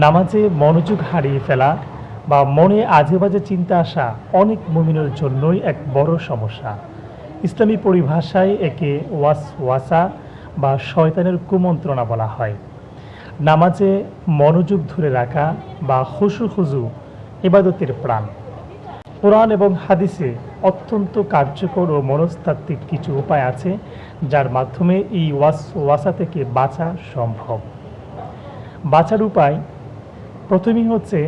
নামাজে মনোযোগ হারিয়ে ফেলা বা মনে আজে বাজে চিন্তা আসা অনেক মুমিনের জন্যই এক বড় সমস্যা। ইসলামী পরিভাষায় একে ওয়াসওয়াসা বা শয়তানের কুমন্ত্রণা বলা হয়। নামাজে মনোযোগ ধরে রাখা বা খুশু ইবাদতের প্রাণ। কোরআন এবং হাদিসে অত্যন্ত কার্যকর ও মনস্তাত্ত্বিক কিছু উপায় আছে যার মাধ্যমে এই ওয়াসওয়াসা থেকে বাঁচা সম্ভব। বাঁচার উপায় প্রথমেই হচ্ছে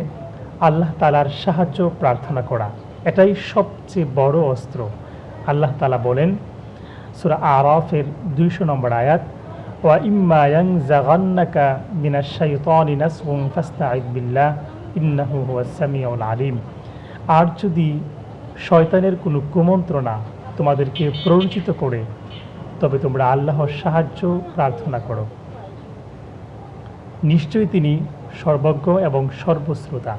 আল্লাহ তাআলার সাহায্য প্রার্থনা করা। এটাই সবচেয়ে বড় অস্ত্র। আল্লাহ তাআলা বলেন সূরা আরাফের ২০০ নম্বর আয়াত, ওয়া ইম্মা ইয়ানজাগান্নাকা মিনাশ শাইতানি নাসগুন ফাস্তাইদ বিল্লাহ ইন্নাহু হুয়াস সামিউল আলিম। আর যদি শয়তানের কোনো কুমন্ত্রণা তোমাদেরকে প্ররোচিত করে তবে তোমরা আল্লাহর সাহায্য প্রার্থনা করো, নিশ্চয়ই তিনি সর্বজ্ঞ এবং সর্বশ্রোতা।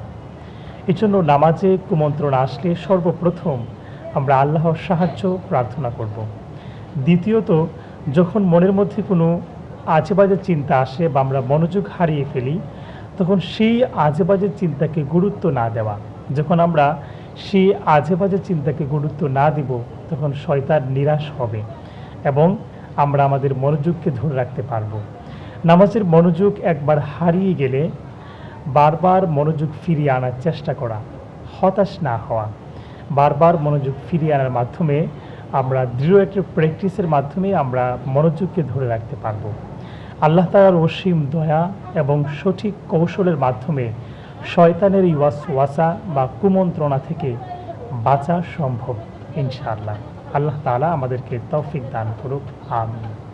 এজন্য নামাজে কুমন্ত্রণা আসলে সর্বপ্রথম আমরা আল্লাহর সাহায্য প্রার্থনা করব। দ্বিতীয়ত, যখন মনের মধ্যে কোনো আজেবাজে চিন্তা আসে বা আমরা মনোযোগ হারিয়ে ফেলি, তখন সেই আজেবাজে চিন্তাকে গুরুত্ব না দেওয়া। যখন আমরা সেই আজেবাজে চিন্তাকে গুরুত্ব না দিব, তখন শয়তান নিরাশ হবে এবং আমরা আমাদের মনোযোগকে ধরে রাখতে পারব। নামাজের মনোযোগ একবার হারিয়ে গেলে বারবার মনোযোগ ফিরিয়ে আনার চেষ্টা করা, হতাশ না হওয়া। বারবার মনোযোগ ফিরিয়ে আনার মাধ্যমে আমরা দৃঢ় একটা প্র্যাকটিসের মাধ্যমে আমরা মনোযোগকে ধরে রাখতে পারব। আল্লাহ তাআলার অসীম দয়া এবং সঠিক কৌশলের মাধ্যমে শয়তানের এই ওয়াসওয়াসা বা কুমন্ত্রণা থেকে বাঁচা সম্ভব ইনশাআল্লাহ। আল্লাহ তাআলা আমাদেরকে তৌফিক দান করুক। আমিন।